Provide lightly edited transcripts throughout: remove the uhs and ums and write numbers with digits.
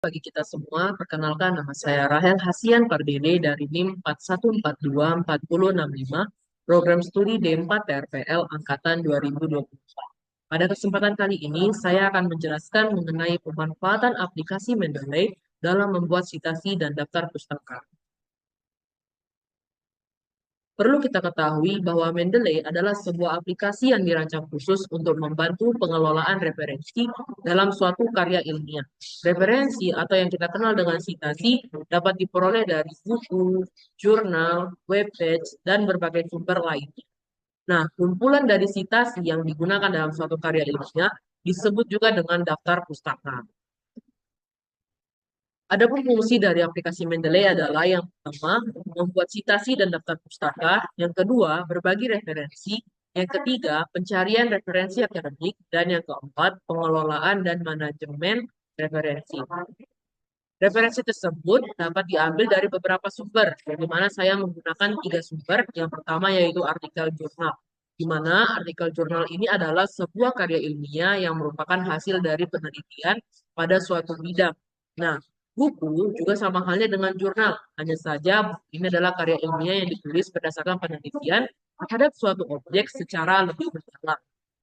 Bagi kita semua, perkenalkan nama saya Rahel Hasian Pardede dari NIM 41424065, Program Studi D4 TRPL Angkatan 2024. Pada kesempatan kali ini, saya akan menjelaskan mengenai pemanfaatan aplikasi Mendeley dalam membuat citasi dan daftar pustaka. Perlu kita ketahui bahwa Mendeley adalah sebuah aplikasi yang dirancang khusus untuk membantu pengelolaan referensi dalam suatu karya ilmiah. Referensi atau yang kita kenal dengan citasi dapat diperoleh dari buku, jurnal, webpage, dan berbagai sumber lainnya. Nah, kumpulan dari citasi yang digunakan dalam suatu karya ilmiah disebut juga dengan daftar pustaka. Adapun fungsi dari aplikasi Mendeley adalah yang pertama, membuat citasi dan daftar pustaka, yang kedua, berbagi referensi, yang ketiga, pencarian referensi akademik, dan yang keempat, pengelolaan dan manajemen referensi. Referensi tersebut dapat diambil dari beberapa sumber, di mana saya menggunakan 3 sumber. Yang pertama yaitu artikel jurnal, di mana artikel jurnal ini adalah sebuah karya ilmiah yang merupakan hasil dari penelitian pada suatu bidang. Nah, buku juga sama halnya dengan jurnal, hanya saja buku ini adalah karya ilmiah yang ditulis berdasarkan penelitian terhadap suatu objek secara lebih mendalam.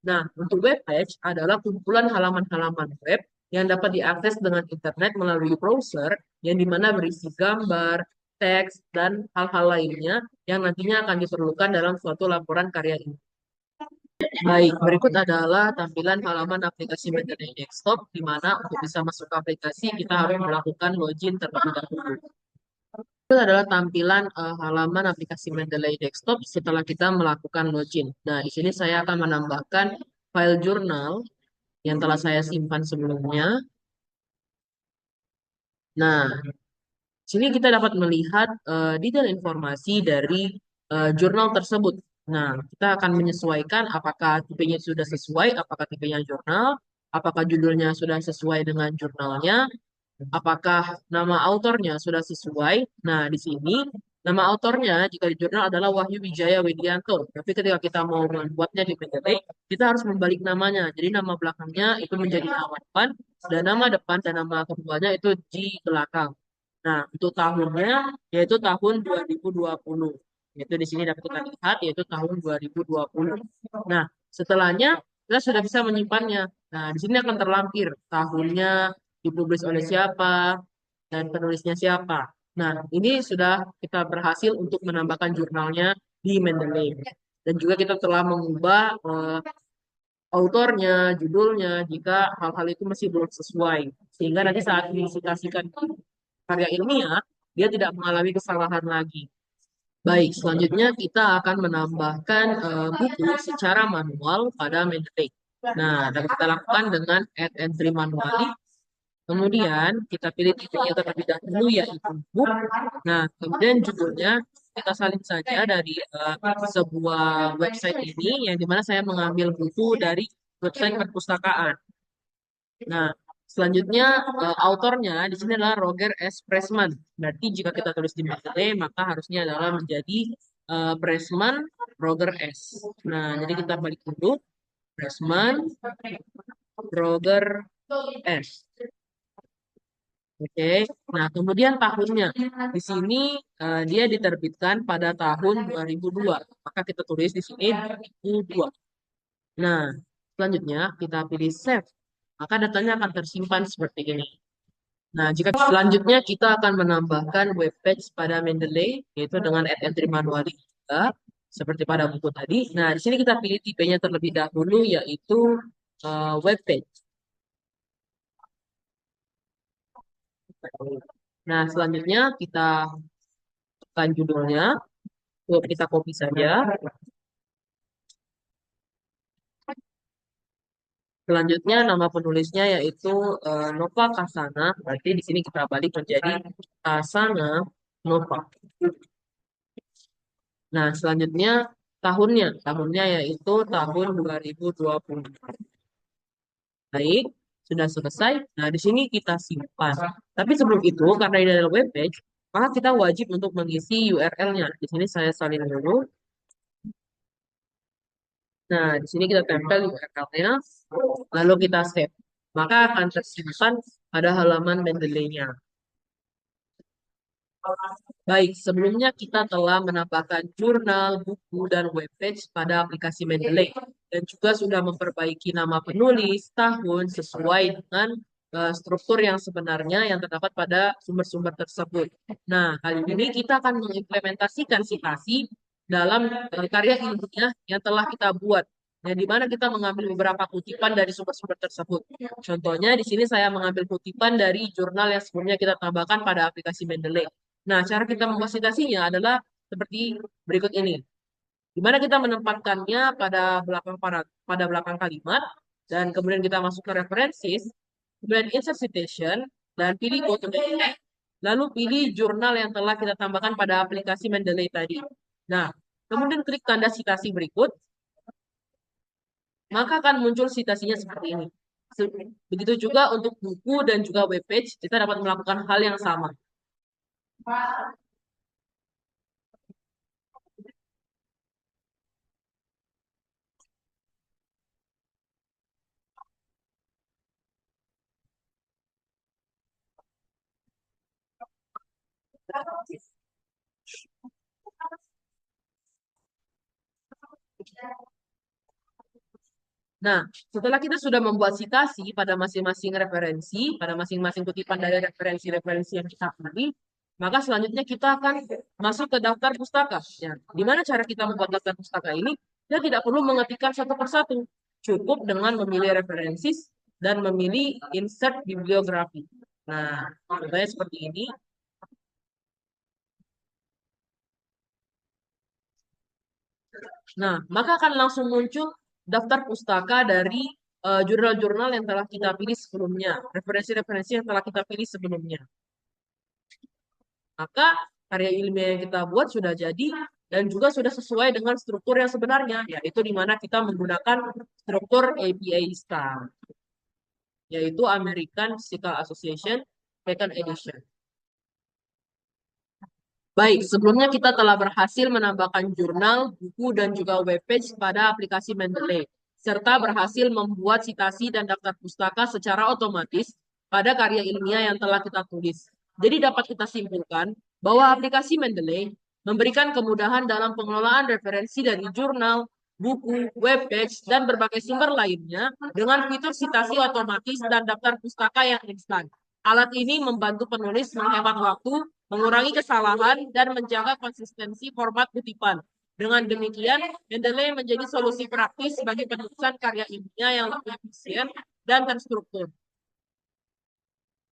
Nah, untuk web page adalah kumpulan halaman-halaman web yang dapat diakses dengan internet melalui browser yang dimana berisi gambar, teks, dan hal-hal lainnya yang nantinya akan diperlukan dalam suatu laporan karya ini. Baik, berikut adalah tampilan halaman aplikasi Mendeley Desktop, di mana untuk bisa masuk ke aplikasi kita harus melakukan login terlebih dahulu. Itu adalah tampilan halaman aplikasi Mendeley Desktop setelah kita melakukan login. Nah, di sini saya akan menambahkan file jurnal yang telah saya simpan sebelumnya. Nah, sini kita dapat melihat detail informasi dari jurnal tersebut. Nah, kita akan menyesuaikan apakah tipenya sudah sesuai, apakah tipenya jurnal, apakah judulnya sudah sesuai dengan jurnalnya, apakah nama autornya sudah sesuai. Nah, di sini nama autornya jika di jurnal adalah Wahyu Wijaya Widianto. Tapi ketika kita mau membuatnya di Mendeley, kita harus membalik namanya. Jadi nama belakangnya itu menjadi nama depan, dan nama depan dan nama keduanya itu di belakang. Nah, untuk tahunnya yaitu tahun 2020. Yaitu di sini dapat kita lihat yaitu tahun 2020. Nah, setelahnya kita sudah bisa menyimpannya. Nah, di sini akan terlampir tahunnya, dipublis oleh siapa, dan penulisnya siapa. Nah, ini sudah kita berhasil untuk menambahkan jurnalnya di Mendeley. Dan juga kita telah mengubah autornya, judulnya, jika hal-hal itu masih belum sesuai. Sehingga nanti saat dipublikasikan karya ilmiah, dia tidak mengalami kesalahan lagi. Baik, selanjutnya kita akan menambahkan buku secara manual pada Mendeley. Nah, dapat kita lakukan dengan add entry manually. Kemudian kita pilih tipenya terlebih dahulu yaitu book. Nah, kemudian judulnya kita salin saja dari sebuah website ini yang dimana saya mengambil buku dari website perpustakaan. Nah, selanjutnya autornya di sini adalah Roger S. Pressman. Berarti jika kita tulis di Mendeley, maka harusnya adalah menjadi Pressman Roger S. Nah, jadi kita balik dulu. Pressman Roger S. Oke. Nah, kemudian tahunnya. Di sini dia diterbitkan pada tahun 2002. Maka kita tulis di sini 2002. Nah, selanjutnya kita pilih save. Maka datanya akan tersimpan seperti ini. Nah, jika selanjutnya kita akan menambahkan web page pada Mendeley, yaitu dengan add entry manually juga, seperti pada buku tadi. Nah, di sini kita pilih tipenya terlebih dahulu, yaitu web page. Nah, selanjutnya kita tekan judulnya, kita copy saja. Selanjutnya nama penulisnya yaitu Nova Kasana. Berarti di sini kita balik menjadi Kasana Nova. Nah, selanjutnya tahunnya. Tahunnya yaitu tahun 2020. Baik, sudah selesai. Nah, di sini kita simpan. Tapi sebelum itu, karena ini adalah web page, maka kita wajib untuk mengisi URL-nya. Di sini saya salin dulu. Nah, di sini kita tempel URL-nya, lalu kita save. Maka akan tersimpan pada halaman Mendeley-nya. Baik, sebelumnya kita telah menambahkan jurnal, buku, dan webpage pada aplikasi Mendeley dan juga sudah memperbaiki nama penulis, tahun sesuai dengan struktur yang sebenarnya yang terdapat pada sumber-sumber tersebut. Nah, kali ini kita akan mengimplementasikan citasi dalam karya ilmiah yang telah kita buat. Yang di mana kita mengambil beberapa kutipan dari sumber-sumber tersebut. Contohnya di sini saya mengambil kutipan dari jurnal yang sebelumnya kita tambahkan pada aplikasi Mendeley. Nah, cara kita memfasilitasinya adalah seperti berikut ini. Di mana kita menempatkannya pada belakang kalimat dan kemudian kita masuk ke references, kemudian insert citation dan pilih go to media, lalu pilih jurnal yang telah kita tambahkan pada aplikasi Mendeley tadi. Nah, kemudian klik tanda citasi berikut, maka akan muncul citasinya seperti ini. Begitu juga untuk buku dan juga webpage, kita dapat melakukan hal yang sama. Nah, setelah kita sudah membuat citasi pada masing-masing referensi, pada masing-masing kutipan dari referensi-referensi yang kita pilih, maka selanjutnya kita akan masuk ke daftar pustaka. Ya, di mana cara kita membuat daftar pustaka ini? Kita tidak perlu mengetikkan satu persatu. Cukup dengan memilih referensi dan memilih insert bibliografi. Nah, contohnya seperti ini. Nah, maka akan langsung muncul daftar pustaka dari jurnal-jurnal yang telah kita pilih sebelumnya, referensi-referensi yang telah kita pilih sebelumnya. Maka karya ilmiah yang kita buat sudah jadi dan juga sudah sesuai dengan struktur yang sebenarnya, yaitu di mana kita menggunakan struktur APA style, yaitu American Physical Association Second Edition. Baik, sebelumnya kita telah berhasil menambahkan jurnal, buku, dan juga webpage pada aplikasi Mendeley, serta berhasil membuat citasi dan daftar pustaka secara otomatis pada karya ilmiah yang telah kita tulis. Jadi dapat kita simpulkan bahwa aplikasi Mendeley memberikan kemudahan dalam pengelolaan referensi dari jurnal, buku, webpage, dan berbagai sumber lainnya dengan fitur citasi otomatis dan daftar pustaka yang instan. Alat ini membantu penulis menghemat waktu, mengurangi kesalahan, dan menjaga konsistensi format kutipan. Dengan demikian, Mendeley menjadi solusi praktis bagi penulisan karya ilmiah yang lebih efisien dan terstruktur.